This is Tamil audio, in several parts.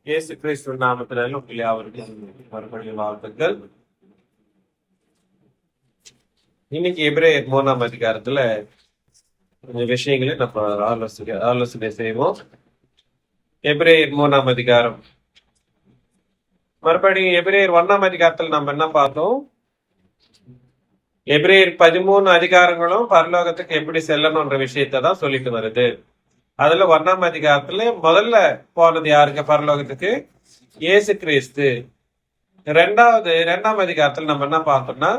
இயேசு கிறிஸ்துவ நாமத்தினால உங்களை அவருக்கு மறுபடியும் வாழ்த்துக்கள். இன்னைக்கு எபிரேயர் 3ஆம் அதிகாரத்துல கொஞ்சம் விஷயங்களை நம்ம ஆலோசனை செய்வோம். எபிரேயர் 3ஆம் அதிகாரம், மறுபடியும் எபிரேயர் 1ஆம் அதிகாரத்துல நம்ம என்ன பார்த்தோம்? எபிரேயர் 13 அதிகாரங்களும் பரலோகத்துக்கு எப்படி செல்லணும்ன்ற விஷயத்த தான் சொல்லிட்டு வருது. அதுல 1ஆம் அதிகாரத்துல முதல்ல போனது யாருங்க பரலோகத்துக்கு? இயேசு கிறிஸ்து. 2ஆம் அதிகாரத்துல நம்ம என்ன பார்த்தோம்னா,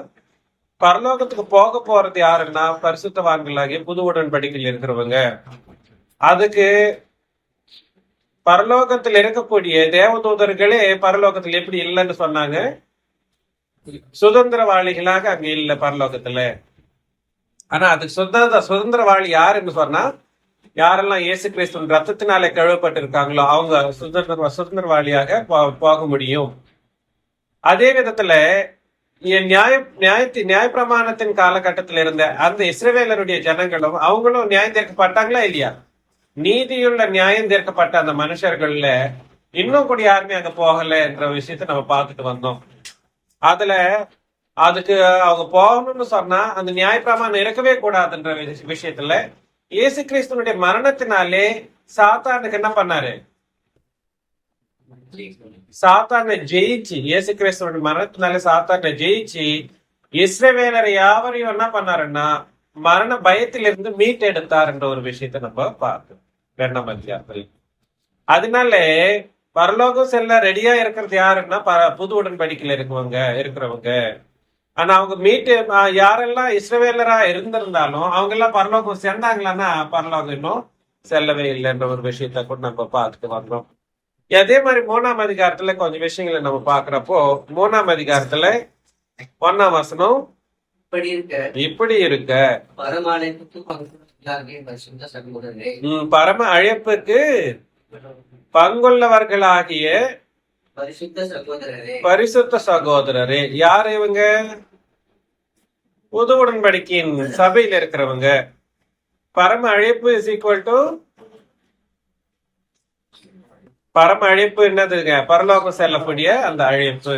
பரலோகத்துக்கு போக போறது யாருன்னா பரிசுத்தவான்களாகிய புது உடன்படிக்கையில் இருக்கிறவங்க. அதுக்கு பரலோகத்தில் இருக்கக்கூடிய தேவதூதர்களே பரலோகத்துல எப்படி இல்லைன்னு சொன்னாங்க? சுதந்திரவாளிகளாக அங்க இல்லை பரலோகத்துல. ஆனா அதுக்கு சுதந்திரவாளி யாருன்னு சொன்னா, யாரெல்லாம் இயேசு கிறிஸ்துவின் ரத்தத்தினாலே கழுவப்பட்டு இருக்காங்களோ அவங்க சுதந்திரவாளியாக போக முடியும். அதே விதத்துல நியாயப்பிரமாணத்தின் காலகட்டத்தில் இருந்த அந்த இஸ்ரவேலருடைய ஜனங்களும் அவங்களும் நியாயம் தீர்க்கப்பட்டாங்களா இல்லையா? நீதியுள்ள நியாயம் தீர்க்கப்பட்ட அந்த மனுஷர்கள்ல இன்னும் கூட யாருமே அங்க போகல என்ற விஷயத்த நம்ம பார்த்துட்டு வந்தோம். அதுக்கு அவங்க போகணும்னு சொன்னா அந்த நியாயப்பிரமாணம் இருக்கவே கூடாதுன்ற விஷயத்துல இயேசு கிறிஸ்துவனுடைய மரணத்தினாலே சாத்தானுக்கு என்ன பண்ணாரு? சாத்தானை ஜெயிச்சு, இயேசு கிறிஸ்துவனுடைய மரணத்தினாலே சாத்தானை ஜெயிச்சு இஸ்ரவேலரை யாவரையும் என்ன பண்ணாருன்னா மரண பயத்திலிருந்து மீட்டெடுத்தார் என்ற ஒரு விஷயத்த நம்ம பார்த்தோம் 2ஆம் அதிகாரத்தில். அதனால பரலோகம் செல்ல ரெடியா இருக்கிறது யாருன்னா புது உடன்படிக்கையில இருக்கிறவங்க. ஆனா அவங்க யாரெல்லாம் இஸ்ரவேலரா இருந்திருந்தாலும் அவங்க எல்லாம் பரலோகம் சேர்ந்தாங்களான்னா பரலோகம் இன்னும் செல்லவே இல்லைன்ற ஒரு விஷயத்த கூட நம்ம பார்த்துட்டு வந்தோம். அதே மாதிரி 3ஆம் அதிகாரத்துல கொஞ்சம் விஷயங்களை நம்ம பாக்குறப்போ 3ஆம் அதிகாரத்துல 1ஆம் வசனம் இப்படி இருக்க பரம அழைப்புக்கு பங்குள்ளவர்களாகிய பரிசுத்த சகோதரரே. யார் இவங்க? புது உடன்படிக்கையின் சபையில இருக்கிறவங்க. பரம அழைப்பு இஸ் ஈக்குவல் டு பரம அழைப்பு என்னதுங்க? பரலோகம் செல்லக்கூடிய அந்த அழைப்பு.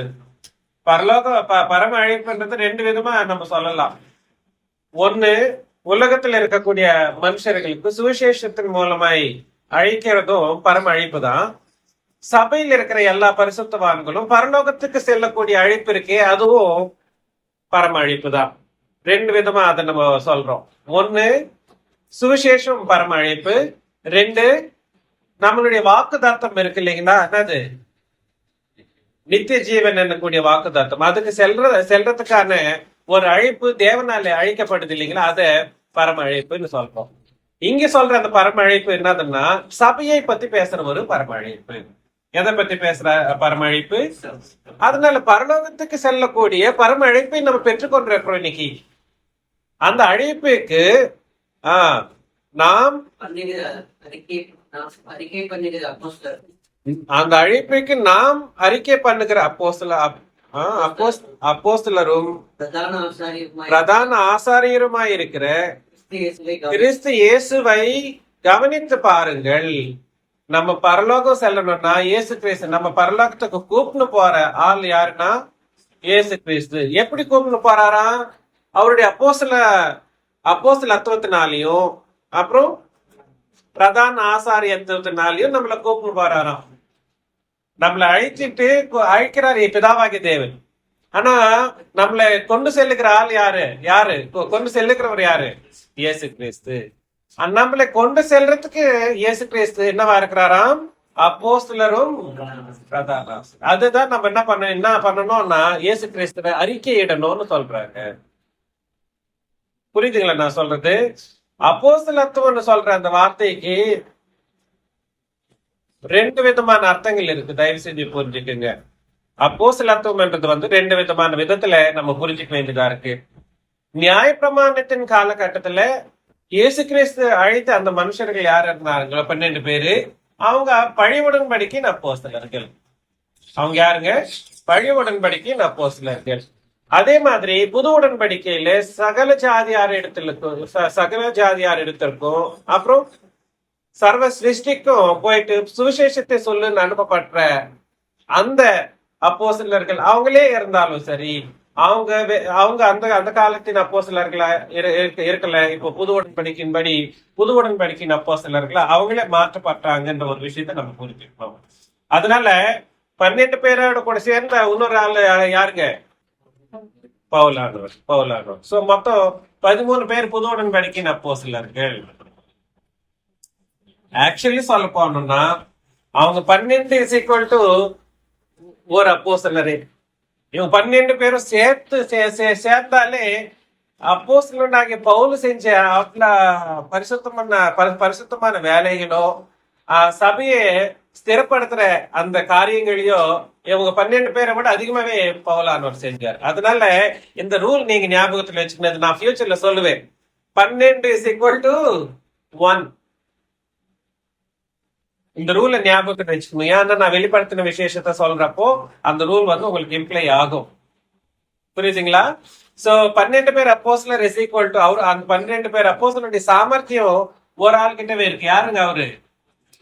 பரம அழைப்புன்றது 2 விதமா நம்ம சொல்லலாம். ஒண்ணு, உலகத்துல இருக்கக்கூடிய மனுஷர்களுக்கு சுவிசேஷத்தின் மூலமாய் அழைக்கிறதும் பரம அழைப்பு தான். சபையில் இருக்கிற எல்லா பரிசுத்தவான்களும் பரலோகத்துக்கு செல்லக்கூடிய அழைப்பு இருக்கே, அதுவும் பரம அழைப்பு தான். 2 விதமா அதை நம்ம சொல்றோம். ஒண்ணு, சுவிசேஷம் பரம அழைப்பு. 2, நம்மளுடைய வாக்குதார்த்தம் இருக்கு இல்லைங்களா, என்னது? நித்திய ஜீவன் என்னக்கூடிய வாக்குதார்த்தம். அதுக்கு செல்றதுக்கான ஒரு அழைப்பு தேவனாலே அழைக்கப்படுது இல்லைங்களா, அத பரம அழைப்புன்னு சொல்றோம். இங்க சொல்ற அந்த பரம அழைப்பு என்னதுன்னா சபையை பத்தி பேசுற ஒரு பரம அழைப்பு. எதை பத்தி பேசுற பரம அழைப்பு? அதனால பரலோகத்துக்கு செல்லக்கூடிய பரம அழைப்பை நம்ம பெற்றுக்கொண்டிருக்கிறோம் இன்னைக்கு. அந்த அழைப்புக்கு நாம் அந்த அழைப்புக்கு நாம் அறிக்கை பண்ணுகிற அப்போஸ்தலரும் பிரதான ஆசாரியருமாய் இருக்கிற கிறிஸ்து இயேசுவை கவனித்து பாருங்கள். நம்ம பரலோகம் செல்லணும்னா இயேசு கிறிஸ்து நம்ம பரலோகத்துக்கு கூப்பிட்டு போற ஆள் யாருன்னா இயேசு கிறிஸ்து. எப்படி கூப்பிட்டு போறாரா? அவருடைய அப்போஸ்தலத்துவத்தினாலையும் அப்புறம் பிரதான ஆசாரியத்துவத்தினாலையும் நம்மளை கூப்பிட்டு போறாராம். நம்மளை அழைக்கிறார் பிதாவாகிய தேவன். ஆனா நம்மளை கொண்டு செல்லுகிற ஆள் யாரு? கொண்டு செல்லுகிறவர் யாரு? இயேசு கிறிஸ்து. நம்மளை கொண்டு செல்றதுக்கு இயேசு கிறிஸ்து என்னவா இருக்கிறாராம்? அப்போஸ்தலரும் பிரதான. அதுதான் நம்ம என்ன பண்ணணும்னா இயேசு கிறிஸ்துவை அறிக்கையிடணும்னு சொல்றாங்க. புரியுதுங்களா நான் சொல்றது? அப்போஸ்தலத்துவம்னு சொல்ற அந்த வார்த்தைக்கு 2 விதமான அர்த்தங்கள் இருக்கு. தயவு செஞ்சு புரிஞ்சுக்குங்க. அப்போஸ்தலத்துவம் என்றது 2 விதமான விதத்துல நம்ம புரிஞ்சுக்க வேண்டியதா இருக்கு. நியாயப்பிரமாணத்தின் காலகட்டத்துல இயேசு கிறிஸ்து அழைத்த அந்த மனுஷர்கள் யார் இருந்தாங்களோ 12 பேரு, அவங்க பழைய உடன்படிக்கையின் அப்போஸ்தலர்கள். அவங்க யாருங்க? பழைய உடன்படிக்கையின் அப்போஸ்தலர்கள். அதே மாதிரி புது உடன்படிக்கையில சகல ஜாதியார் இடத்திற்கும் அப்புறம் சர்வ சிருஷ்டிக்கும் போயிட்டு சுவிசேஷத்தை சொல்லுன்னு அனுப்பப்பட்ட அந்த அப்போஸ்தலர்கள் அவங்களே இருந்தாலும் சரி, அவங்க அவங்க அந்த அந்த காலத்தின் அப்போஸ்தலர்களா இருக்கல. இப்போ புது உடன்படிக்கையின் அப்போஸ்தலர்களா அவங்களே மாற்றப்பட்டாங்கன்ற ஒரு விஷயத்த நம்ம புரிஞ்சுக்கணும். அதனால 12 பேரோட கூட சேர்ந்த இன்னொரு ஆள் யாருங்க? பவுலானவர். சோ மொத்தம் 13 பேர் புது உடன்படிக்கையின் அப்போஸ்தலர்கள். ஆக்சுவலி சொல்ல போனோம்னா அவங்க 12 இஸ் ஒரு அப்போஸ்தலரே. இவங்க 12 பேரும் சேர்த்தாலே அப்போஸ்தலனாகிய பவுல் செஞ்ச பரிசுத்தமான வேலைகளோ சபையை ஸ்திரப்படுத்துற அந்த காரியங்களையோ இவங்க 12 பேரை விட அதிகமாவே பவுலானவர் செஞ்சார். அதனால இந்த ரூல் நீங்க ஞாபகத்துல வச்சுக்கிறது. நான் ஃபியூச்சர்ல சொல்லுவேன் 12 இஸ் = 1. இந்த ரூலை ஞாபகத்துல வச்சுக்கணும். ஏன்னா நான் வெளிப்படுத்தின விசேஷத்தை சொல்றப்போ அந்த ரூல் உங்களுக்கு இம்ப்ளை ஆகும். புரியுதுங்களா? சோ 12 பேர் அப்போஸ்தலர் இஸ் ஈக்குவல் டு அவர். அந்த 12 பேர் அப்போஸ்தலருடைய சாமர்த்தியம் ஒரு ஆள் கிட்டவே இருக்கு. யாருங்க அவரு?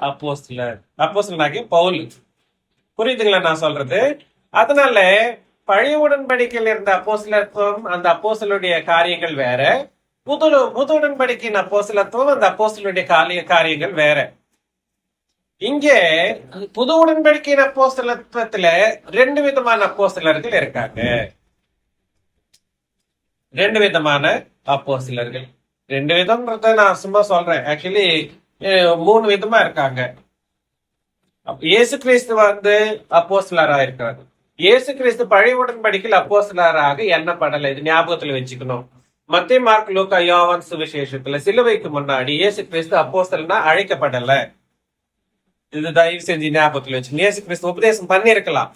அப்போஸ்தலனாகிய பவுல். புரியுதுங்களா நான் சொல்றது? அதனால பழைய உடன்படிக்கையில் இருந்த அப்போஸ்தலத்துவம், அந்த அப்போஸ்தலருடைய காரியங்கள் வேற. புது உடன்படிக்கையின் அப்போஸ்தலத்துவம், அந்த அப்போஸ்தலருடைய காரியங்கள் வேற. இங்கே புது உடன்படிக்கையின் அப்போஸ்தலத்துவத்துல 2 விதமான அப்போஸ்தலர்கள் இருக்காங்க. 2 விதமான அப்போஸ்தலர்கள். 2 விதம்ன்றத நான் சும்மா சொல்றேன். ஆக்சுவலி 3 விதமா இருக்காங்க. இயேசு கிறிஸ்து அப்போஸ்தலரா இருக்காரு. இயேசு கிறிஸ்து பழைய உடன்படிக்கையில் அப்போஸ்தலராக எண்ணப்படலை. இது ஞாபகத்துல வச்சுக்கணும். மத்தேயு, மார்க், லூக்கா, யோவான் சுவிசேஷத்துல சிலுவைக்கு முன்னாடி இயேசு கிறிஸ்து அப்போஸ்தலனா அழைக்கப்படல. இது தயவு செஞ்சு ஞாபகத்துல வச்சு. இயேசு கிறிஸ்து உபதேசம் பண்ணிருக்கலாம்,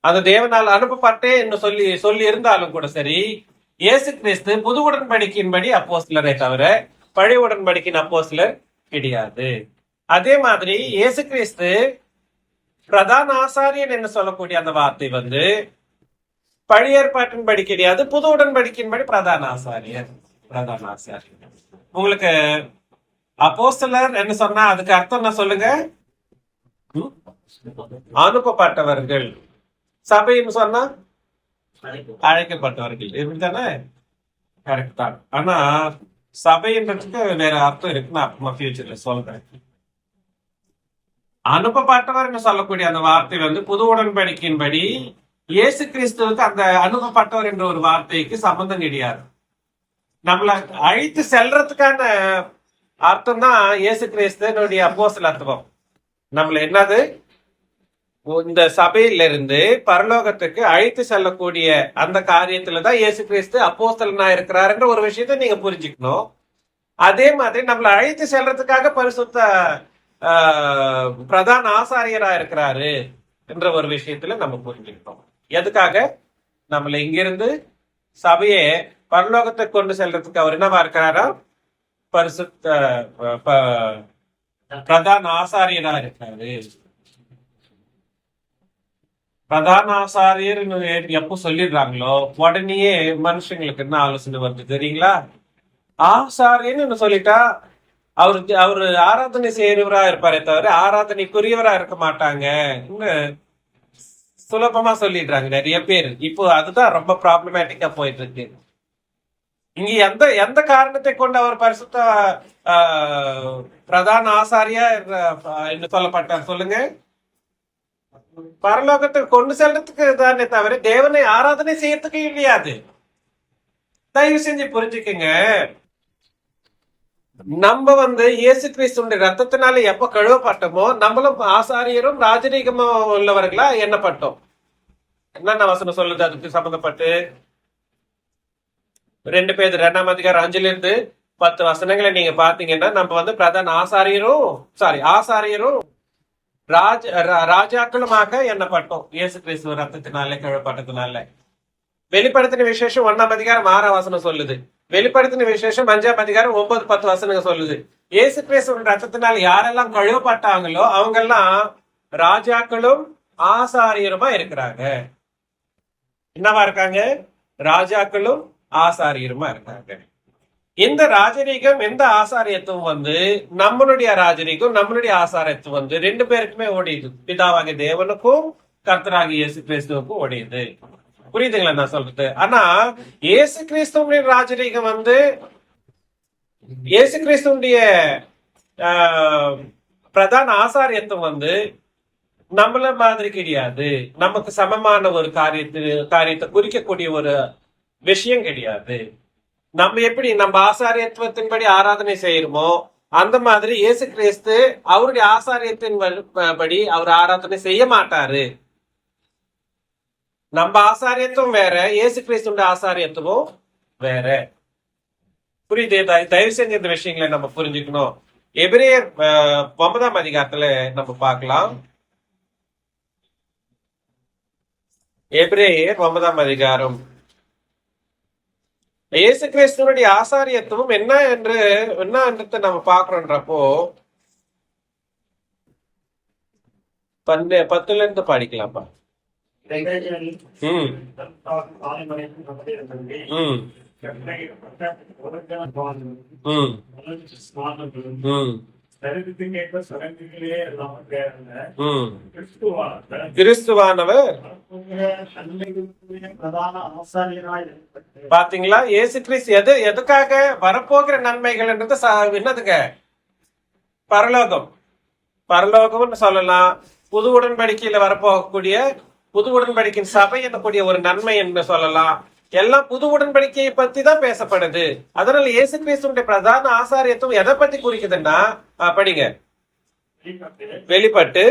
அந்த தேவனால் அனுப்பப்பட்டே சொல்லி இருந்தாலும் கூட சரி, இயேசு கிறிஸ்து புது உடன்படிக்கையின்படி அப்போஸ்தலரை தவிர பழைய உடன்படிக்கையின் அப்போஸ்தலர் கிடையாது. அதே மாதிரி இயேசு கிறிஸ்து பிரதான ஆசாரியன் என்று சொல்லக்கூடிய அந்த வார்த்தை பழைய ஏற்பாட்டின்படி கிடையாது, புது உடன்படிக்கையின்படி பிரதான ஆசாரியர். உங்களுக்கு அப்போஸ்தலர் என்ன சொன்னா அதுக்கு அர்த்தம் என்ன சொல்லுங்க? அனுப்பப்பட்டவர்கள். சபைன்னு சொன்னா அழைக்கப்பட்டவர்கள். இப்படித்தானே? கரெக்ட் தான். ஆனா சபைன்றதுக்கு வேற அர்த்தம் இருக்கு. நான் அப்புறமா ஃபியூச்சர்ல சொல்றேன். அனுப்பப்பட்டவர் சொல்லக்கூடிய அந்த வார்த்தை புது உடன்படிக்கையின்படி இயேசு கிறிஸ்துவுக்கு அந்த அனுப்பப்பட்டவர் என்ற ஒரு வார்த்தைக்கு சம்பந்தம் கிடையாது. நம்மள அழைத்து செல்றதுக்கான அர்த்தம் தான் இயேசு கிறிஸ்துவனுடைய அப்போஸ்தலத்துவம். நம்மள என்னது, இந்த சபையிலிருந்து பரலோகத்துக்கு அழைத்து செல்லக்கூடிய அந்த காரியத்துலதான் இயேசு கிறிஸ்து அப்போஸ்தலனா இருக்கிறாருன்ற ஒரு விஷயத்த நீங்க புரிஞ்சுக்கணும். அதே மாதிரி நம்மள அழைத்து செல்றதுக்காக பரிசுத்த பிரதான ஆசாரியரா இருக்கிறாரு என்ற ஒரு விஷயத்துல நம்ம புரிஞ்சுக்கிட்டோம். எதுக்காக? நம்மள இங்கிருந்து சபையை பரலோகத்தை கொண்டு செல்றதுக்கு அவர் என்னவா இருக்கிறாரா? பரிசுத்த பிரதான ஆசாரியரா இருக்காரு. பிரதான ஆசாரியர் எப்போ சொல்லிடுறாங்களோ உடனேயே மனுஷங்களுக்கு என்ன ஆலோசனை வருது தெரியுங்களா? ஆசாரியன்னு சொல்லிட்டா அவரு ஆராதனை செய்யறவரா இருப்பாரே தவிர ஆராதனைக்குரியவரா இருக்க மாட்டாங்க. சுலபமா சொல்லிடுறாங்க நிறைய பேர். இப்போ அதுதான் ரொம்ப ப்ராப்ளமேட்டிக்கா போயிட்டு இருக்கு. இங்க எந்த காரணத்தை கொண்டு அவர் பரிசுத்த பிரதான ஆசாரியா என்று சொல்லப்பட்டார் சொல்லுங்க? பரலோகத்தை கொண்டு செல்றதுக்கு தானே தவிர தேவனை ஆராதனை செய்யறதுக்கு இல்லையாது. தயவு செஞ்சு புரிஞ்சுக்குங்க. நம்ம இயேசு கிறிஸ்துடைய ரத்தத்தினால எப்ப கழுவப்பட்டோமோ நம்மளும் ஆசாரியரும் ராஜரீகமும் உள்ளவர்களா எண்ணப்பட்டோம். என்னென்ன வசனம் சொல்லுது அதுக்கு சம்பந்தப்பட்டு? 2 பேர் 2ஆம் அதிகாரம் 5-10 வசனங்களை நீங்க பாத்தீங்கன்னா நம்ம பிரதான ஆசாரியரும் ராஜாக்களுமாக எண்ணப்பட்டோம் இயேசு கிறிஸ்துவ ரத்தத்தினாலே கழுவப்பட்டதுனால. வெளிப்படுத்தின விசேஷம் 1ஆம் அதிகாரம் 6ஆம் வசனம் சொல்லுது. வெளிப்படுத்தின விசேஷம் 5ஆம் அதிகாரம் 9-10 வசனங்க சொல்லுது. இயேசு கிறிஸ்துவின் ரத்தத்தினால் யாரெல்லாம் கழுவப்பட்டாங்களோ அவங்க எல்லாம் ராஜாக்களும் ஆசாரியருமா இருக்கிறாங்க. என்னவா இருக்காங்க? ராஜாக்களும் ஆசாரியருமா இருக்காங்க. இந்த ராஜரீகம், எந்த ஆசாரியத்துவம் வந்து நம்மளுடைய ராஜரீகம், நம்மளுடைய ஆசாரியத்துவம் வந்து ரெண்டு பேருக்குமே ஓடியுது. பிதாவாகிய தேவனுக்கும் கர்த்தராகிய இயேசு கிறிஸ்துவுக்கும் ஓடியுது. புரியுதுங்களா நான் சொல்றது? ஆனா இயேசு கிறிஸ்துவனுடைய ராஜரீகம் வந்து இயேசு கிறிஸ்துவனுடைய பிரதான ஆசாரியத்துவம் வந்து நம்மள மாதிரி கிடையாது. நமக்கு சமமான ஒரு காரியத்தை குறிக்கக்கூடிய ஒரு விஷயம் கிடையாது. நம்ம எப்படி நம்ம ஆசாரியத்துவத்தின்படி ஆராதனை செய்யறோமோ அந்த மாதிரி இயேசு கிறிஸ்து அவருடைய ஆசாரியத்தின் படி அவர் ஆராதனை செய்ய மாட்டாரு. நம்ம ஆசாரியத்துவம் வேற, இயேசு கிறிஸ்துடைய ஆசாரியத்துவம் வேற. புரியுது? தயவு செஞ்சு இந்த விஷயங்களை நம்ம புரிஞ்சுக்கணும். எபிரேயர் 9ஆம் அதிகாரத்துல நம்ம பார்க்கலாம். எபிரேயர் 9ஆம் அதிகாரம். இயேசு கிறிஸ்துவனுடைய ஆசாரியத்துவம் என்னன்றத நம்ம பாக்குறோன்றப்போ 10ல இருந்து படிக்கலாம்ப்பா. கிறிஸ்துவானவர் பாத்தீங்களா? இயேசு கிறிஸ்து எதுக்காக வரப்போகிற நன்மைகள் என்னதுங்க? பரலோகம். பரலோகம்னு சொல்லலாம். புது உடன்படிக்கையில வரப்போகக்கூடிய புது உடன்படிக்கையின் சபை என்னக்கூடிய ஒரு நன்மை என்று சொல்லலாம். எல்லாம் புது உடன்படிக்கையை பத்தி தான் பேசப்படுது. அதனால இயேசு கிறிஸ்துடைய பிரதான ஆசாரியத்துவம் எதை பத்தி குறிக்குதுன்னா, படிங்க. வெளிப்பட்டு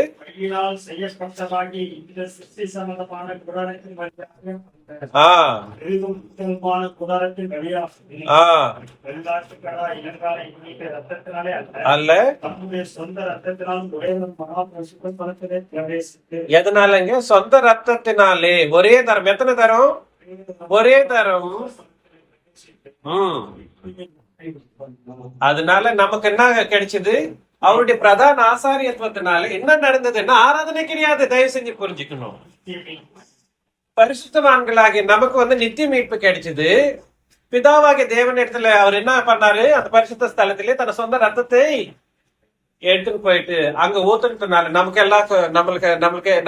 எதனாலங்க? சொந்த ரத்தத்தினாலே. ஒரே தரம். எத்தனை தரம்? ஒரே தரம். அதனால நமக்கு என்ன கிடைச்சது? அவருடைய பிரதான ஆசாரியத்துவத்தினால என்ன நடந்ததுன்னா ஆராதனை கிடையாது. தயவு செஞ்சு புரிஞ்சுக்கணும். பரிசுத்தவான்களாகிய நமக்கு வந்து நித்திய மீட்பு கிடைச்சது. பிதாவாகிய தேவன் இடத்துல அவர் என்ன பண்ணாரு? அந்த பரிசுத்த ஸ்தலத்திலே தன் சொந்த ரத்தத்தை எடுத்துட்டு போயிட்டு அங்க ஊத்துறதுனால நம்மளுக்கு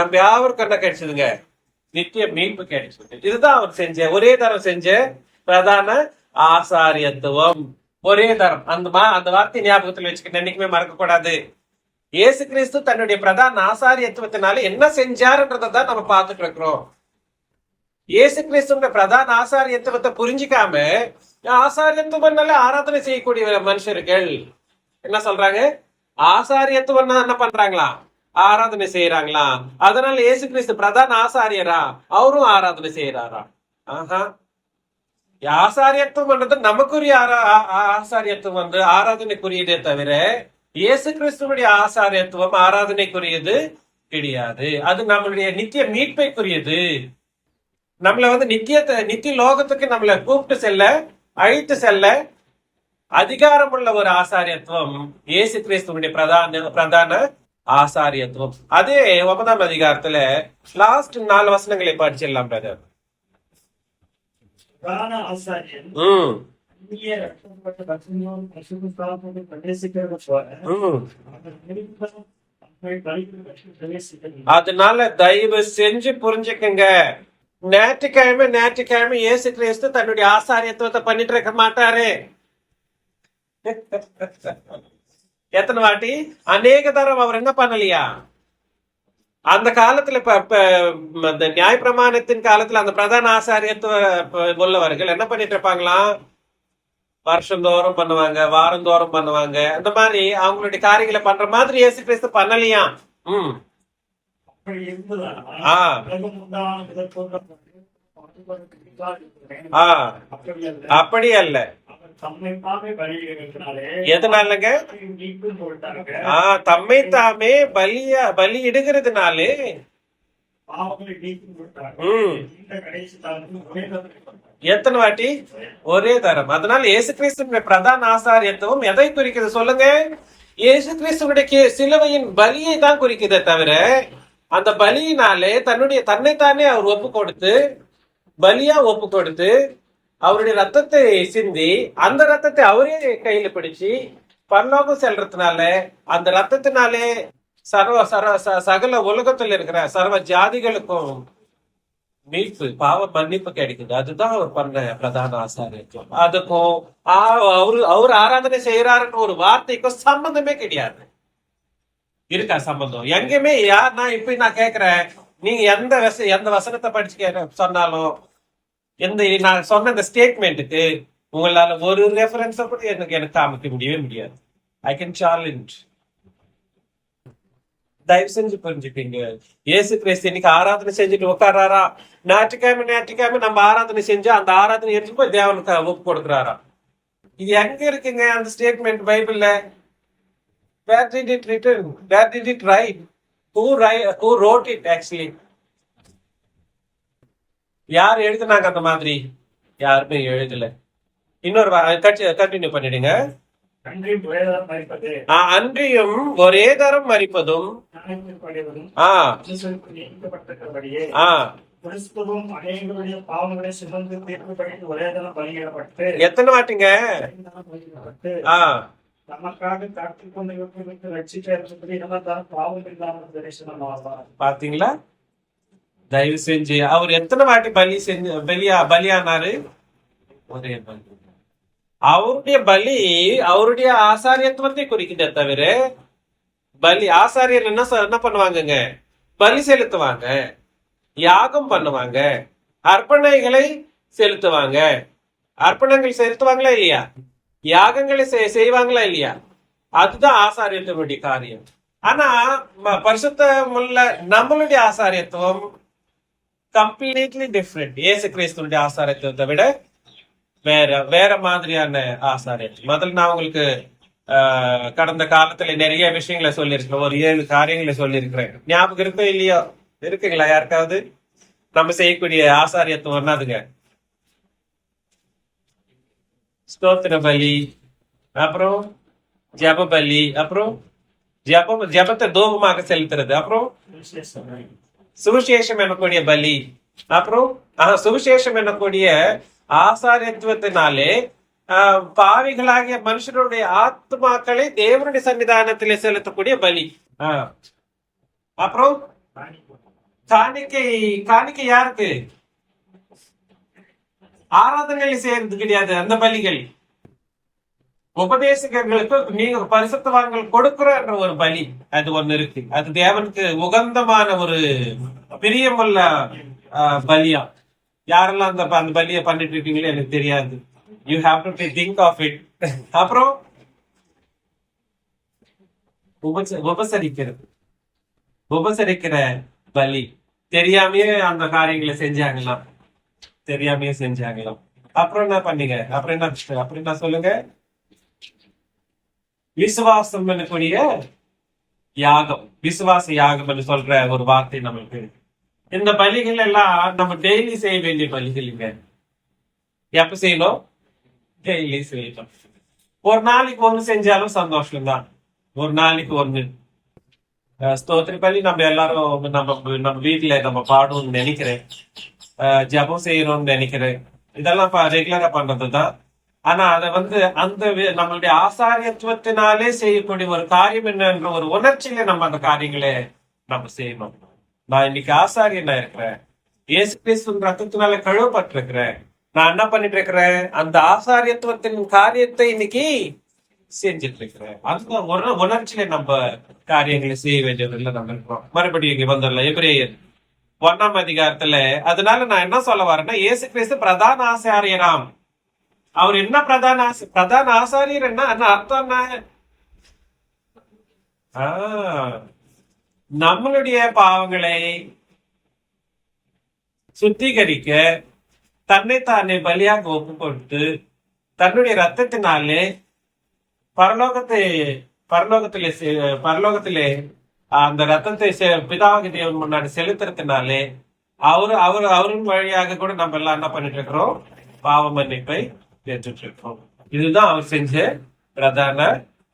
நம்ம யாருக்கும் என்ன கிடைச்சதுங்க? நித்திய மீட்பு கிடைச்சது. இதுதான் அவர் செஞ்ச ஒரே தரம் செஞ்ச பிரதான ஆசாரியத்துவம். ஒரே தரம். அந்த வார்த்தை ஞாபகத்தில் வச்சுக்கிட்டு என்னைக்குமே மறக்க கூடாது. இயேசு கிறிஸ்து தன்னுடைய பிரதான ஆசாரியத்துவத்தினால என்ன செஞ்சாருன்றதான் நம்ம பார்த்துட்டு இருக்கிறோம். இயேசு கிறிஸ்துவோட பிரதான ஆசாரியத்துவத்தை புரிஞ்சிக்காம ஆசாரியத்துவம்னால ஆராதனை செய்யக்கூடிய மனுஷர்கள் என்ன சொல்றாங்க? ஆசாரியத்துவம் என்ன பண்றாங்களா? ஆராதனை செய்யறாங்களா? அதனால இயேசு கிறிஸ்து பிரதான ஆசாரியரா? அவரும் ஆராதனை செய்யறாரா? ஆஹா. ஆசாரியத்துவம் நமக்குரிய ஆசாரியத்துவம் வந்து ஆராதனைக்குரியதே தவிர இயேசு கிறிஸ்துவனுடைய ஆசாரியத்துவம் ஆராதனைக்குரியது கிடையாது. அது நம்மளுடைய நித்திய மீட்பைக்குரியது. நம்மள வந்து நித்திய லோகத்துக்கு நம்மளை கூப்பிட்டு செல்ல, அழைத்து செல்ல அதிகாரம் உள்ள ஒரு ஆசாரியத்துவம் இயேசு கிறிஸ்துவனுடைய பிரதான ஆசாரியத்துவம். அதே 9ஆம் அதிகாரத்துல லாஸ்ட் 4 வசனங்களை படிச்சிடலாம் பிரதர். அதனால தயவு செஞ்சு புரிஞ்சுக்கங்க. ஞாயிற்றுக்கிழமை இயேசு கிறிஸ்து தன்னுடைய ஆசாரியத்துவத்தை பண்ணிட்டு இருக்க மாட்டாரு. எத்தனை வாட்டி? அநேக தரம் அவர் என்ன பண்ணலையா? அந்த காலத்துல இந்த நியாய பிரமாணத்தின் காலத்துல அந்த பிரதான ஆசாரியத்துவ உள்ளவர்கள் என்ன பண்ணிட்டு இருப்பாங்களாம்? வருஷந்தோறும் பண்ணுவாங்க, வாரந்தோறும் பண்ணுவாங்க. அந்த மாதிரி அவங்களுடைய காரியங்களை பண்ற மாதிரி இயேசு கிறிஸ்து பண்ணலையா? அப்படி அல்ல. எதனாலங்க? தம்மை தாமே பலி இடுகிறதுனாலே. எத்தனை வாட்டி? ஒரே தரம். அதனால இயேசு கிறிஸ்துவின் பிரதான ஆசாரியத்துவம் எதை குறிக்குது சொல்லுங்க? இயேசு கிறிஸ்துவுடைய சிலுவையின் பலியை தான் குறிக்குதே தவிர அந்த பலியினாலே தன்னைத்தானே அவர் ஒப்பு கொடுத்து பலியா ஒப்பு கொடுத்து அவருடைய ரத்தத்தை சிந்தி அந்த ரத்தத்தை அவரே கையில பிடிச்சு பரலோகம் செல்றதுனால அந்த ரத்தத்தினாலே சகல உலகத்துல இருக்கிற சர்வ ஜாதிகளுக்கும் மீட்பு பாவ மன்னிப்பு கிடைக்குது. அதுதான் அவர் பண்ண பிரதான ஆசாரியத்துவம். அதுக்கும் அவர் ஆராதனை செய்யறாருன்னு ஒரு வார்த்தைக்கும் சம்பந்தமே கிடையாது. இருக்கா சம்பந்தம்? எங்கேயுமே நான் இப்ப நான் கேக்குறேன், நீங்க எந்த வசனத்தை படிச்சு சொன்னாலும் நான் சொன்ன இந்த ஸ்டேட்மெண்ட்டுக்கு உங்களால ஒரு ரெஃபரன்ஸ கூட எனக்கு காமிக்க முடியவே முடியாது. I can challenge. தயவு செஞ்சு புரிஞ்சுப்பீங்க. இயேசு கிறிஸ்து இன்னைக்கு ஆராதனை செஞ்சுட்டு உட்காராரா? ஞாயிற்றுக்கிழமை நம்ம ஆராதனை செஞ்சா அந்த ஆராதனை எடுத்து போய் தேவனுக்கு ஒப்பு கொடுக்குறாரா? இது எங்க இருக்குங்க அந்த ஸ்டேட்மெண்ட் பைபிள்ல? Where did it written? Where did it write? Who wrote it actually? யார் எழுதுனாங்க அந்த மாதிரி? யாருமே எழுதல. இன்னொரு கண்டினியூ பண்ணிடுங்க. அன்றியும் ஒரே தரம் மரிப்பதும் எத்தனை வாட்டிங்க? பாத்தீங்களா? தயவு செஞ்சு அவர் எத்தனை வாட்டி பலியானாரு? ஒரே பலி. அவருடைய பலி அவருடைய ஆசாரியத்துவத்தை குறிக்கின்ற தவிர பலி ஆசாரியர் என்ன பண்ணுவாங்கங்க? பலி செலுத்துவாங்க, யாகம் பண்ணுவாங்க, அர்ப்பணைகளை செலுத்துவாங்க. அர்ப்பணங்கள் செலுத்துவாங்களா இல்லையா? யாகங்களை செய்வாங்களா இல்லையா? அதுதான் ஆசாரியத்துவனுடைய காரியம். ஆனா பரிசுத்தமுள்ள நம்மளுடைய ஆசாரியத்துவம் கம்ப்ளீட்லி டிஃப்ரெண்ட். இயேசு கிறிஸ்துவனுடைய ஆசாரியத்துவத்தை விட வேற மாதிரியான ஆசாரியத்துவம். முதல்ல நான் உங்களுக்கு கடந்த காலத்துல நிறைய விஷயங்களை சொல்லியிருக்கிறேன். ஒரு 7 காரியங்களை சொல்லியிருக்கிறேன். ஞாபகம் இருக்கோ இல்லையோ? இருக்குங்களா யாருக்காவது? நம்ம செய்யக்கூடிய ஆசாரியத்துவம் என்னதுங்க? ஸ்தோத்திர பலி, அப்புறம் ஜப பலி, அப்புறம் ஜபத்தை தூபமாக செலுத்துறது, அப்புறம் சுவிசேஷம் எனக்கூடிய பலி, அப்புறம் சுவிசேஷம் எனக்கூடிய ஆசாரியத்துவத்தினாலே பாவிகளாகிய மனுஷனுடைய ஆத்மாக்களை தேவனுடைய சன்னிதானத்திலே செலுத்தக்கூடிய பலி. அப்புறம் காணிக்கை யாருக்கு? ஆராதனைகள் செய்யறது கிடையாது. அந்த பலிகள் உபதேசகர்களுக்கு நீங்க பரிசுத்தவான்கள் கொடுக்கிற ஒரு பலி, அது ஒண்ணு இருக்கு. அது தேவனுக்கு உகந்தமான ஒரு பிரியமுள்ள பலியா. யாரெல்லாம் அந்த பலியை பண்ணிட்டு இருக்கீங்களோ எனக்கு தெரியாது. You have to think of it. அப்புறம் உபசரிக்கிற பலி. தெரியாமையே அந்த காரியங்களை செஞ்சாங்களாம். அப்புறம் என்ன பண்ணீங்க? அப்புறம் என்ன சொல்லுங்க? விசுவாசம் எனக்கூடிய யாகம், விசுவாச யாகம் சொல்ற ஒரு வார்த்தை நம்மளுக்கு. இந்த பலிகள் எல்லாம் நம்ம டெய்லி செய்ய வேண்டிய பலிகள். இங்க எப்ப செய்யணும்? டெய்லி செய்யணும். ஒரு நாளைக்கு ஒண்ணு செஞ்சாலும் சந்தோஷம் தான். ஒரு நாளைக்கு ஒண்ணு ஸ்தோத்திர பலி நம்ம எல்லாரும் நம்ம வீட்டுல நம்ம பாடணும்னு நினைக்கிறேன். ஜபம் செய்யணும்னு நினைக்கிறேன். இதெல்லாம் ரெகுலரா பண்றதுதான். ஆனா அதை அந்த நம்மளுடைய ஆசாரியத்துவத்தினாலே செய்யக்கூடிய ஒரு காரியம் என்னன்ற ஒரு உணர்ச்சியில நம்ம அந்த காரியங்களை நம்ம செய்யணும். நான் இன்னைக்கு ஆசாரியனா இருக்கிறேன், இயேசு கிறிஸ்துவின் ரத்தத்தினால கழுவப்பட்டிருக்கிறேன். நான் என்ன பண்ணிட்டு இருக்கிறேன்? அந்த ஆசாரியத்துவத்தின் காரியத்தை இன்னைக்கு செஞ்சிட்டு இருக்கிறேன். அந்த உணர்ச்சியில நம்ம காரியங்களை செய்ய வேண்டியதுல நம்ம இருக்கிறோம். மறுபடியும் இங்க வந்துடலாம். எபிரேயர் 1ஆம் அதிகாரத்துல. அதனால நான் என்ன சொல்ல வரேன்னா, இயேசு கிறிஸ்து பிரதான ஆசாரியராம். அவர் என்ன பிரதான ஆசாரியர் என்ன அர்த்தம்? நம்மளுடைய பாவங்களை சுத்திகரிக்க தன்னைத்தானே பலியாக ஒப்பு கொடுத்து தன்னுடைய ரத்தத்தினாலே பரலோகத்திலே அந்த ரத்தத்தை பிதாவாகிய தேவன் முன்னாடி செலுத்துறதுனாலே அவரின் வழியாக கூட நம்ம எல்லாம் என்ன பண்ணிட்டு இருக்கிறோம்? பாவ மன்னிப்பை பெற்றுட்டு இருக்கோம். இதுதான் அவர் செஞ்ச பிரதான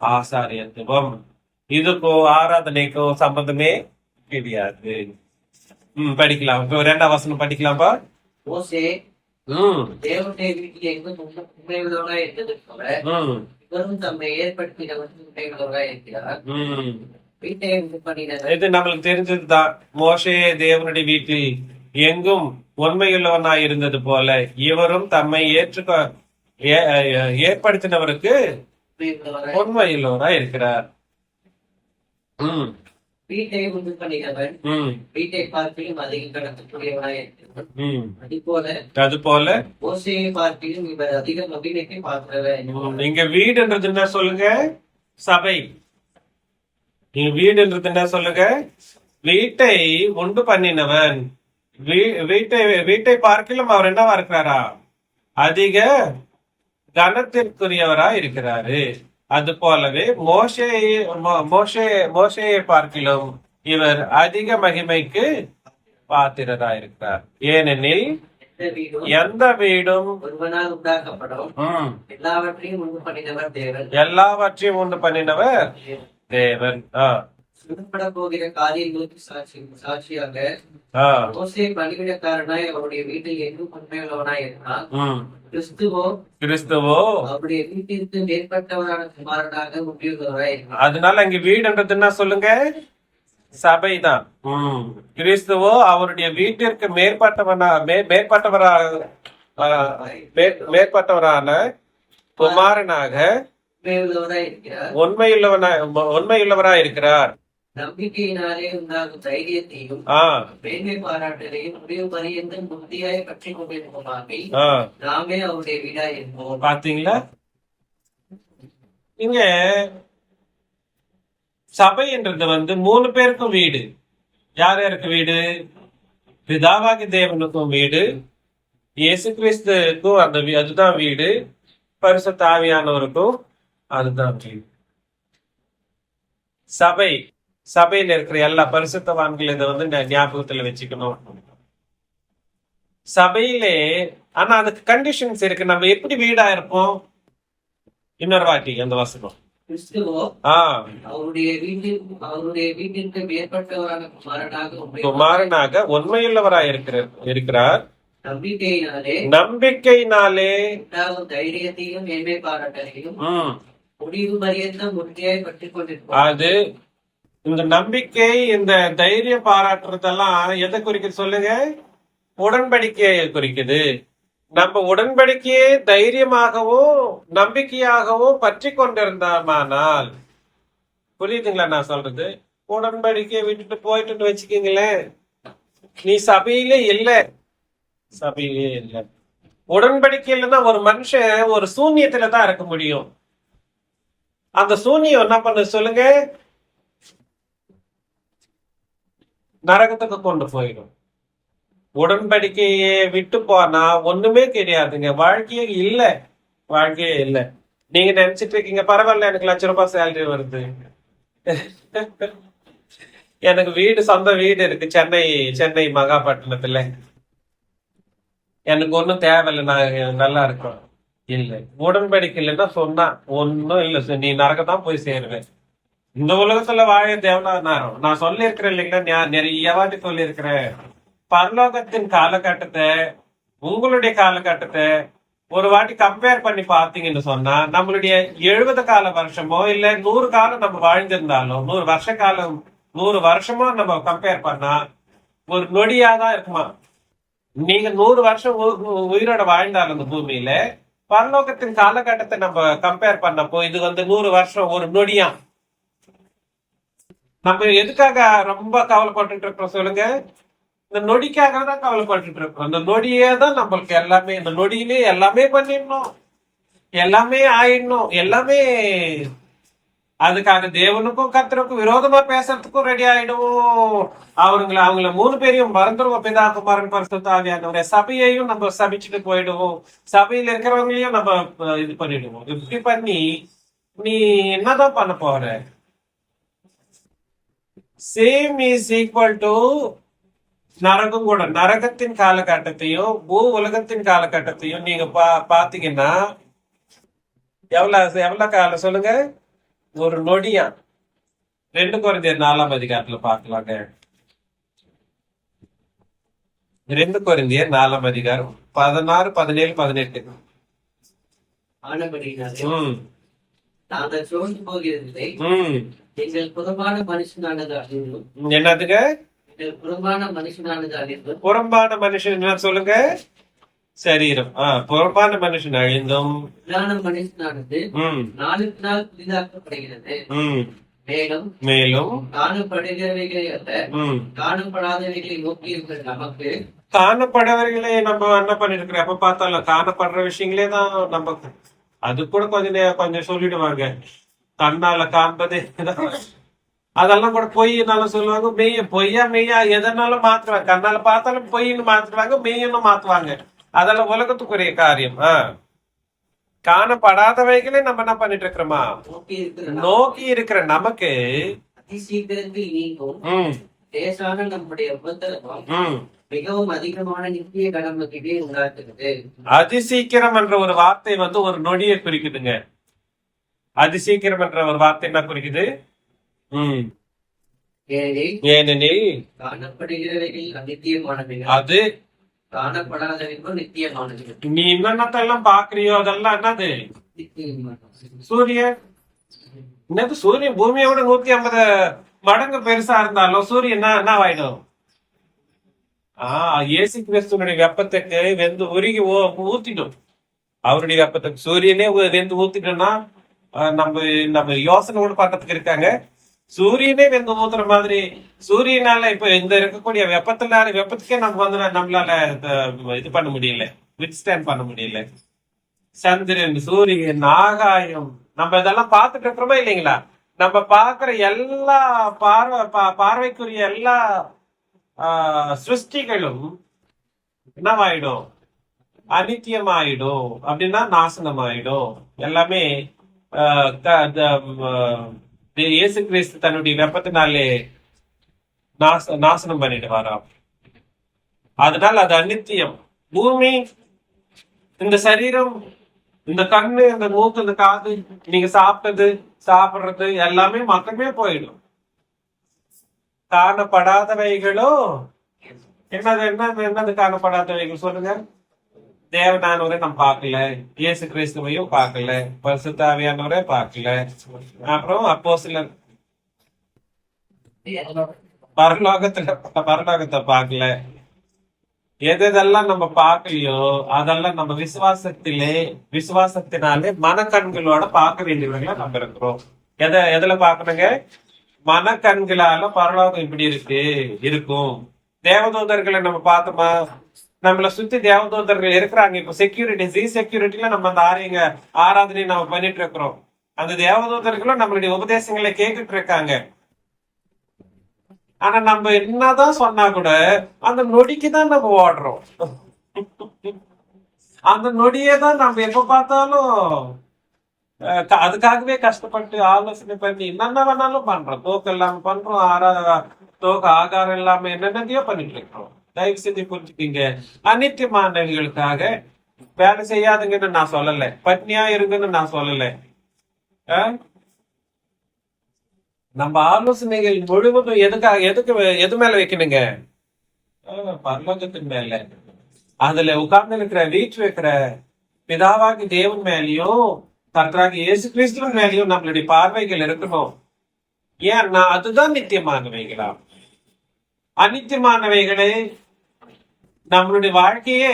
ஆசாரியத்துவம். இதுக்கோ ஆராதனைக்கோ சம்பந்தமே கிடையாது. படிக்கலாம். 2ஆம் வசனம் படிக்கலாம்பா. மோசே உம் தேவனுடைய வீட்டில் எங்கும் உண்மையுள்ளவராய் இருந்தது போல உம் இவரும் தம்மை ஏற்படுத்தினவர் உண்மையுள்ளவராய் இருக்கிறார். உம் வீட்டை உண்டு பண்ணினவர் இது நம்மளுக்கு தெரிஞ்சதுதான். மோசே தேவனுடைய வீட்டில் எங்கும் உண்மையுள்ளவனாய் இருந்தது போல இவரும் தம்மை ஏற்படுத்தினவருக்கு உண்மையுள்ளவராய் உண்மையுள்ளவராய் இருக்கிறார். உம் வீட்டை உண்டு பண்ணினவர் உம் வீட்டை பார்த்திலும் அதிக கடத்தக்கூடியவராய் இருக்கிறார். உம் அது போல போல மோசையை பார்த்திலும் இவர் அதிக மகிழ்ச்சியை பார்க்கிறவர். நீங்க வீடுன்றது என்ன சொல்லுங்க? சபை. நீங்க வீடுன்றது என்ன சொல்லுங்க? வீட்டை உண்டு பண்ணினவன். வீட்டை பார்க்கிலும் அவர் என்னவா இருக்கிறாரா? அதிக கனத்திற்குரியவரா இருக்கிறாரு. அது போலவே மோசையை பார்க்கிலும் இவர் அதிக மகிமைக்கு பாத்திரரா இருக்கிறார். ஏனெனில் எந்த வீடும் ஒருவனால் உண்டாக்கப்படும் எல்லாவற்றையும் உண்டு பண்ணினவர் தேவன். எல்லாவற்றையும் உண்டு பண்ணினவர் தேவன். சுடப்பட போகிற காரியங்களுக்கு சாட்சியாக மோசே பலியிடக்காரனாய் அவருடைய வீட்டில் எங்கும் உண்மையுள்ளவனாய் இருந்தான். கிறிஸ்துவோ அவருடைய வீட்டிற்கு மேற்பட்டவரான குமாரனாக உண்மையுள்ளவராய் இருந்தார். அதனால அங்க வீடுன்றது என்ன சொல்லுங்க? சபைதான். கிறிஸ்துவோ அவருடைய வீட்டிற்கு மேற்பட்டவரான குமாரனாக உண்மையுள்ளவராய் இருக்கிறார். நம்பிக்கையினாலே உண்டாகும் தைரியத்தையும் மேன்மை பாராட்டலையும் முடிவு பரியந்தம் புத்தியாய் பற்றி கொண்டிருப்போமாகி நாமே அவருடைய வீடா இருப்போம். பாத்தீங்களா? இங்க சபை என்றது 3 பேருக்கும் வீடு. யார் யாருக்கு வீடு? பிதாவாகி தேவனுக்கும் வீடு, இயேசு கிறிஸ்துக்கும் அதுதான் வீடு, பரிசுத்த ஆவியானவருக்கும் அதுதான் வீடு. சபையில இருக்கிற எல்லா பரிசுத்தவான்கள் இதை ஞாபகத்துல வச்சுக்கணும். சபையிலே ஆனா அதுக்கு கண்டிஷன்ஸ் இருக்கு. நம்ம எப்படி வீடா இருப்போம்? இன்னொரு வாட்டி அந்த வசனம். அவருடைய வீட்டிற்கு மேற்பட்டவரான குமாரனாக உண்மையுள்ளவராய் இருக்கிறார். நம்பிக்கையினாலே தைரியத்தையும் மேன்மை பாராட்டலையும் முடிவு பரியந்தம் உறுதியாய் பற்றி கொண்டிருப்போம். அது இந்த நம்பிக்கை, இந்த தைரிய பாராட்டுறதெல்லாம் எதை குறிக்குது சொல்லுங்க? உடன்படிக்கையை குறிக்குது. நம்ம உடன்படிக்கையே தைரியமாகவும் நம்பிக்கையாகவும் பற்றி கொண்டிருந்தோமானால், புரியுதுங்களா நான் சொல்றது? உடன்படிக்கையை விட்டுட்டு போயிட்டு வச்சுக்கீங்களேன், நீ சபையிலே இல்லை. உடன்படிக்கை இல்லைன்னா ஒரு மனுஷன் ஒரு சூன்யத்துல தான் இருக்க முடியும். அந்த சூன்யம் என்ன பண்ண சொல்லுங்க? நரகத்துக்கு கொண்டு போயிடும். உடன்படிக்கையை விட்டு போனா ஒண்ணுமே கிடையாதுங்க. வாழ்க்கையே இல்லை. நீங்க நினைச்சிட்டு இருக்கீங்க பரவாயில்ல, எனக்கு ₹1,00,000 சேலரி வருது, எனக்கு சொந்த வீடு இருக்கு சென்னை மகாபட்டினத்துல, எனக்கு ஒன்னும் தேவையில்லை, நான் நல்லா இருக்கேன். இல்லை, உடன்படிக்கை இல்லைன்னா சொன்னா ஒன்னும் இல்லை, நீ நரகத்தான் போய் சேருவேன். இந்த உலகத்துல வாழ தேவனாரும் நான் சொல்லியிருக்கிறேன் இல்லைங்களா? நிறைய வாட்டி சொல்லியிருக்கிறேன். பரலோகத்தின் காலகட்டத்தை உங்களுடைய காலகட்டத்தை ஒரு வாட்டி கம்பேர் பண்ணி பார்த்தீங்கன்னு சொன்னா, நம்மளுடைய 70 கால வருஷமோ இல்ல 100 காலம் நம்ம வாழ்ந்திருந்தாலும் 100 வருஷமோ நம்ம கம்பேர் பண்ணா ஒரு நொடியாதான் இருக்குமா. நீங்க 100 வருஷம் உயிரோட வாழ்ந்தாலும் அந்த பூமியில, பரலோகத்தின் காலகட்டத்தை நம்ம கம்பேர் பண்ணப்போ இது 100 வருஷம் ஒரு நொடியா. நம்ம எதுக்காக ரொம்ப கவலைப்பட்டு இருக்கோம் சொல்லுங்க? இந்த நொடிக்காக தான் கவலைப்பட்டு இருக்கோம். அந்த நொடியே தான் நம்மளுக்கு எல்லாமே. இந்த நொடியிலே எல்லாமே பண்ணிடணும், எல்லாமே ஆயிடணும், எல்லாமே. அதுக்காக தேவனுக்கும் கர்த்தருக்கும் விரோதமா பேசுறதுக்கும் ரெடி ஆயிடுவோம். அவங்கள 3 பேரையும் மறந்துடுவோம். பிதா, குமாரன், பரிசுத்த ஆவியானவரே. சபையையும் நம்ம சபிச்சுட்டு போயிடுவோம். சபையில இருக்கிறவங்களையும் நம்ம இது பண்ணிடுவோம். இப்படி பண்ணி நீ என்னதான் பண்ண போற? சேம் இஸ் ஈக்குவல் டு நரகம் கூட. நரகத்தின் காலகட்டத்தையும் பூ உலகத்தின் காலகட்டத்தையும் நீங்க பாத்தீங்கன்னா எவ்வளவு காலம் சொல்லுங்க? ஒரு நொடியா. 2 கொரிந்தியர் 4 அதிகாரத்துல பாக்கலாங்க. 2 கொரிந்தியர் 4ஆம் அதிகாரம் 16, 17, 18. ஆனபடினாலே ம் நாங்கள் சோர்ந்து போகிறதில்லை. ம் எங்கள் புறம்பான மனுஷனானது அறிந்தும் என்னதுங்க? எங்கள் புறம்பான மனுஷனானது அறிந்தும் புறம்பான மனுஷன் என்ன சொல்லுங்க? சரீரம். புறம்பான மனுஷன் அழிந்தும் புறான மனுஷனானது ம் நாளுக்கு நாள் புதிதாக்கப்படுகிறது. ம் மேலும் மேலும் காணப்படுகிறவைகளை அல்ல, ம் காணப்படாதவைகளை நோக்கி இருக்கிற நமக்கு காணப்படவர்களே நம்ம என்ன பண்ணிட்டு இருக்கிறோம்? எப்ப பார்த்தாலும் காணப்படுற விஷயங்களே தான் நம்ம. அது கூட கொஞ்சம் சொல்லிடுவாங்க, கண்ணால காண்பது அதெல்லாம் கூட பொய்னாலும் சொல்லுவாங்க, பொய்யா மெய்யா எதனாலும் மாத்துவாங்க. கண்ணால பார்த்தாலும் பொய்ன்னு மாத்துவாங்க, மெய்யன்னு மாத்துவாங்க. அதெல்லாம் உலகத்துக்குரிய காரியம். காணப்படாதவைகளே நம்ம என்ன பண்ணிட்டு இருக்கிறோமா? நோக்கி இருக்கிற நமக்கு அதிசீக்கிரத்தில் நீங்கும் ம் லேசான நம்முடைய உபத்திரவம் ம் மிகவும் அதிகமான நித்திய கடமைக்கு உண்டாக்குகிறது. அதிசீக்கிரம் என்ற ஒரு வார்த்தை ஒரு நொடியை குறிக்குதுங்க. அதிசீக்கிரம் என்ற ஒரு வார்த்தை என்ன குறிக்குது? ஏனெனில் காணப்படுகிறவைகள் அநித்தியமானவைகள், அது காணப்படாதவைகள் நித்தியமானவைகள். நீ என்னென்னத்தெல்லாம் பாக்குறியோ அதெல்லாம் என்னது? சூரியன். என்னது சூரியன் பூமியோட 150 மடங்கு பெருசா இருந்தாலும் சூரியன் என்ன ஆயிடும்? இயேசு கிறிஸ்துவனுடைய வெப்பத்துக்கு வெந்து உருகி ஊத்திடும். அவருடைய வெப்பத்துக்கு சூரியனே வெந்து ஊத்திட்டோம்னா நம்ம யோசனை கூட பண்றதுக்கு இருக்காங்க. சூரியனே வெந்து ஊத்துற மாதிரி சூரியனால இப்ப இந்த இருக்கக்கூடிய வெப்பத்துக்கே நம்மளால இது பண்ண முடியல, வித்ஸ்டாண்ட் பண்ண முடியல. சந்திரன், சூரியன், ஆகாயம், நம்ம இதெல்லாம் பார்த்துட்டு இருக்கிறோமா இல்லைங்களா? நம்ம பார்க்கிற எல்லா பார்வைக்குரிய எல்லா சிருஷ்டிகளும் என்னவாயிடும்? அனித்தியமாயிடும். அப்படின்னா நாசனமாயிடும். எல்லாமே இயேசு கிறிஸ்து தன்னுடைய வெப்பத்தினாலே நாசனம் பண்ணிட்டு வராம். அதனால அது அநித்தியம். பூமி, இந்த சரீரம், இந்த கண்ணு, இந்த மூக்கு, இந்த காது, நீங்க சாப்பிடுறது எல்லாமே மக்கமே போயிடும். காணப்படாதவைகளோ என்னது காணப்படாதவைகள் சொல்லுங்க? தேவனானவரை நம்ம பார்க்கல, இயேசு கிறிஸ்துவையும் பார்க்கல, பரிசுத்த ஆவியானவரை பார்க்கல, அப்புறம் அப்போஸ்தலர் பரலோகத்தை பார்க்கல. எதெல்லாம் நம்ம பார்க்கலையோ அதெல்லாம் நம்ம விசுவாசத்தினாலே மனக்கண்களோட பார்க்க வேண்டியவர்களா நம்ம இருக்கிறோம். எதுல பார்க்கணுங்க? மனக்கண்களால பரலோகம் இப்படி இருக்கும். தேவதூதர்களை நம்ம பார்த்தோமா? நம்மளை சுத்தி தேவதூதர்கள் இருக்கிறாங்க. இப்ப செக்யூரிட்டில நம்ம அந்த ஆராதனை நம்ம பண்ணிட்டு இருக்கிறோம். அந்த தேவதூதர்களும் நம்மளுடைய உபதேசங்களை கேட்டுட்டு இருக்காங்க. ஆனா நம்ம என்னதான் சொன்னா கூட அந்த நொடிக்கு தான் நம்ம ஓடுறோம். அந்த நொடியே தான் நம்ம எப்ப பார்த்தாலும் அதுக்காகவே கஷ்டப்பட்டு ஆலோசனை பண்ணி என்னென்ன வேணாலும் பண்றோம். தூக்கம் இல்லாம பண்றோம், ஆகாரம் இல்லாம என்னென்னதையோ பண்ணிட்டு இருக்கிறோம். தயவு செஞ்சு புரிஞ்சுக்கிங்க. அநித்தியமானவர்களுக்காக வேலை செய்யாதுங்கன்னு நான் சொல்லல, பட்னியா இருங்கன்னு நான் சொல்லல. நம்ம ஆலோசனைகள் முழுவதும் எது மேல வைக்கணுங்க? பரலோகத்தின் மேல. அதுல உட்கார்ந்து இருக்கிற வீட்டு வைக்கிற பிதாவாகி தேவன் மேலேயும் கர்த்தராகி இயேசு கிறிஸ்துவின் மேலேயும் நம்மளுடைய பார்வைகள் இருக்கணும். ஏன்னா அதுதான் நித்தியமானவைகளா. அநித்தியமானவைகளை நம்மளுடைய வாழ்க்கையே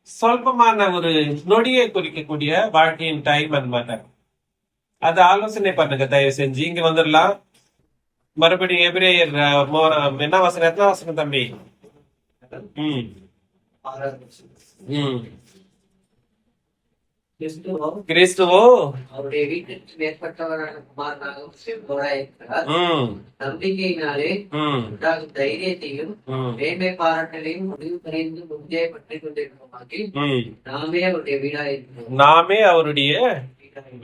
சொல்பமான ஒரு நொடியை குறிக்கக்கூடிய வாழ்க்கையின் டைம் அந்த மாதிரி. அது ஆலோசனை பண்ணுங்க தயவு செஞ்சு. இங்க வந்துடலாம். மறுபடியும் எபிரேயர் எத்தனை வசனம் தம்பி? கிறிஸ்துவோ அவருடைய வீட்டிற்கு மேற்பட்டவரான குமாரனாகவும் இருக்கிறார். நம்பிக்கையினாலே உண்டாகும் தைரியத்தையும் மேன்மை பாராட்டலையும் முடிவு குறைந்து முன்னே பற்றி கொண்டிருப்போமாக்கி நாமே அவருடைய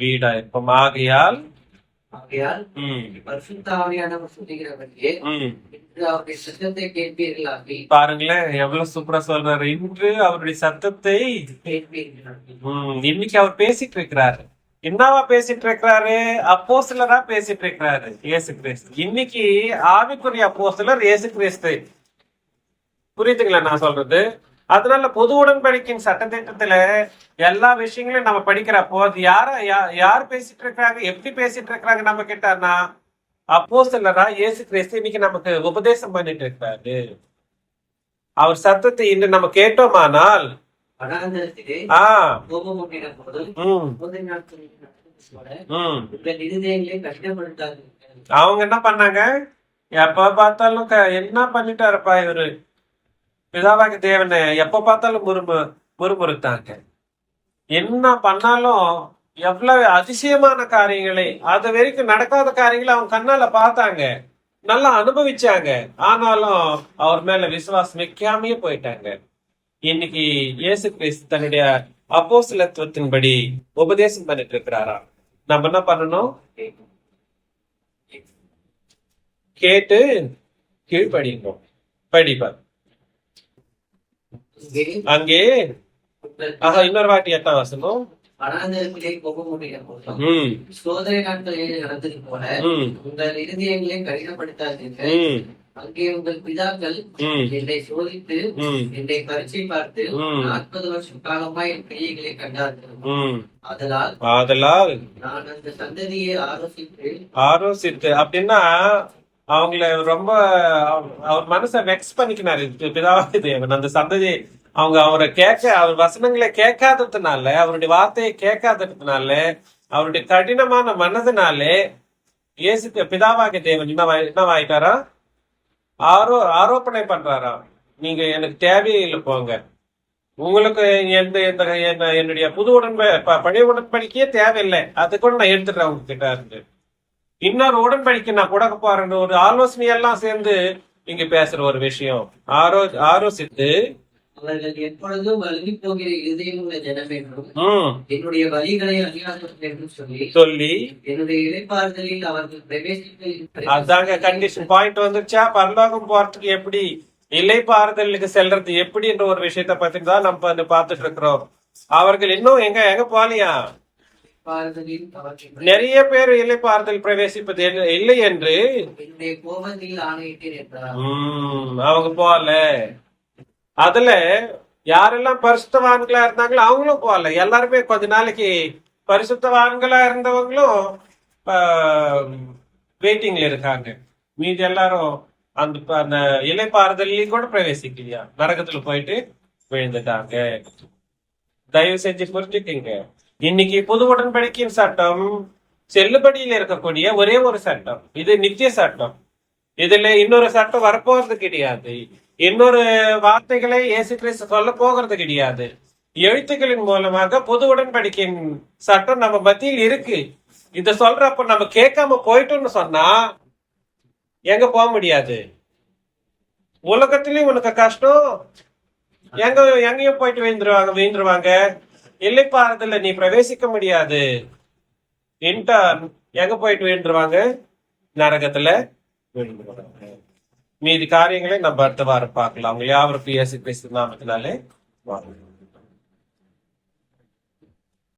வீடா இருப்போம். ஆகையால் பரிசுத்த ஆவியானவர் சொல்லுகிறவர்களே, அவருடைய சத்தத்தை கேட்பீர்களாகி. பாருங்களேன் எவ்வளவு சூப்பரா சொல்றாரு. இன்று அவருடைய சத்தத்தை இன்னைக்கு அவர் பேசிட்டு இருக்கிறாரு. என்னவா பேசிட்டு இருக்கிறாரு? அப்போஸ்தலரா பேசிட்டு இருக்கிறாரு இயேசு கிறிஸ்து. இன்னைக்கு ஆவிக்குரிய அப்போஸ்தலர் இயேசு கிறிஸ்து. புரியுதுங்களா நான் சொல்றது? அதனால பொது உடன்படிக்கையின் சட்டத்திட்டத்துல எல்லா விஷயங்களையும் நம்ம படிக்கிறப்போ அது யார் பேசிட்டு இருக்காங்க, எப்படி பேசிட்டு இருக்காங்க நம்ம கிட்டனா அப்போஸ்தலரா இயேசு கிறிஸ்து இன்னைக்கு நமக்கு உபதேசம் பண்ணிட்டு இருக்காரு. அவர் சத்தத்தை இன்று நம்ம கேட்டோமானால் வனாந்தரத்திலே ஆஹ் கோபமூட்டின போது உம் போதை நாட்களில் நடந்தது போல உம் உங்கள் இருதயங்களை கஷ்டப்படுத்தாதீர்கள். அவங்க என்ன பண்ணாங்க? எப்ப பார்த்தாலும் என்ன பண்ணிட்டாருப்பா இவரு பிதாவாகி தேவனை எப்ப பார்த்தாலும் முறுமுறுத்தாங்க. என்ன பண்ணாலும் எவ்வளவு அதிசயமான காரியங்களை அது வரைக்கும் நடக்காத காரியங்களை அவங்க கண்ணால பார்த்தாங்க, நல்லா அனுபவிச்சாங்க. ஆனாலும் அவர் மேல விசுவாசம் வைக்காமையே போயிட்டாங்க. இன்னைக்கு இயேசு கிறிஸ்து தன்னுடைய அப்போஸ்தலத்துவத்தின்படி உபதேசம் பண்ணிட்டு இருக்கிறாரா? நம்ம என்ன பண்ணணும்? கேட்டு கீழ்ப்படியணும். படிப்பார் அங்கே இன்னொரு வாட்டி 8ஆம் வசனம். வனாந்தரத்திலே கோபமூட்டின போதும் உம் சோதனை நாட்களில் நடந்தது போல உம் உங்கள் இருதயங்களை கடினப்படுத்தாதீர்கள். உம் அங்கே உங்கள் பிதாக்கள் உம் என்னை சோதித்து உம் என்னை பரீட்சை பார்த்து உம் 40 வருஷம் காலமாய் என் கிரியைகளை கண்டார்கள். உம் ஆதலால் நான் அந்த சந்ததியை ஆலோசித்து அப்படின்னா அவங்கள ரொம்ப அவர் மனசை வெக்ஸ் பண்ணிக்கினாரு பிதாவாகி தேவன். அந்த சந்ததி அவரை அவர் வசனங்களை கேட்காததுனால, அவருடைய வார்த்தையை கேட்காததுனால, அவருடைய கடினமான மனதினாலே இயேசு பிதாவாகி தேவன் என்னவாயிட்டாரா? ஆரோப்பணை பண்றாரா? நீங்க எனக்கு தேவையில்லை, போங்க, உங்களுக்கு என்னுடைய புது பழைய உடன்படிக்கையே தேவையில்லை, அது கூட நான் எடுத்துடுறேன் உங்ககிட்ட இருந்து. இன்னொரு உடன்படிக்கை நான் கொடுக்க போறேன்னு ஒரு ஆலோசனையெல்லாம் சேர்ந்து இங்க பேசுற ஒரு விஷயம். ஆலோசித்து அவர்கள் எப்பொழுதும் வழுகி போகிற இதயம் உள்ள ஜனம் என்றும் என்னுடைய வழிகளை அறியாதவர்கள் என்றும் சொல்லி என்னுடைய இளைப்பாறுதலில் அவர்கள் பிரவேசித்து அதாங்க கண்டிஷன் பாயிண்ட் வந்துருச்சா? பரலோகம் போறதுக்கு எப்படி, இளைப்பாறுதலுக்கு செல்றது எப்படி என்ற ஒரு விஷயத்த பத்தி தான் நம்ம பார்த்துட்டு இருக்கிறோம். அவர்கள் இன்னும் எங்க போலியா? நிறைய பேர் இளைப்பாறுதல் பிரவேசிப்பது இல்லை என்று என்னுடைய கோபத்தில் ஆணையிட்டேன் என்றார். அவங்க போகல. அதுல யாரெல்லாம் பரிசுத்தவான்களா இருந்தாங்களோ அவங்களும் போகல. எல்லாருமே கொஞ்ச நாளைக்கு பரிசுத்தவான்களா இருந்தவங்களும் வெயிட்டிங்ல இருக்காங்க. மீதி எல்லாரும் அந்த இலைப்பாறுதலையும் கூட பிரவேசிக்கலையா, நரகத்துல போயிட்டு விழுந்துட்டாங்க. தயவு செஞ்சு புரிஞ்சுக்கீங்க. இன்னைக்கு புது உடன்படிக்கையின் சட்டம் செல்லுபடியில் இருக்கக்கூடிய ஒரே ஒரு சட்டம், இது நித்திய சட்டம். இதுல இன்னொரு சட்டம் வரப்போறது கிடையாது. இன்னொரு வார்த்தைகளை இயேசு கிறிஸ்து சொல்ல போகிறது கிடையாது. எழுத்துக்களின் மூலமாக புது உடன்படிக்கையின் சட்டம் நம்ம மத்தியில் இருக்கு. இத சொல்றப்ப நம்ம கேட்காம போயிட்டோம்னு சொன்னா எங்க போக முடியாது. உலகத்திலயும் உனக்கு கஷ்டம், எங்கேயும் போயிட்டு வீழ்ந்துருவாங்க. இளைப்பாறுதல்ல நீ பிரவேசிக்க முடியாது. இன்டர்ன் எங்க போயிட்டு வீழ்ந்துருவாங்க? நரகத்துல வீழ்ந்துருவாங்க. மீதி காரியங்களை நம்ம அடுத்த வாரம் பார்க்கலாம். அவங்க யாவருக்கும் இயேசு கிறிஸ்து நாமத்தினாலே வாங்க.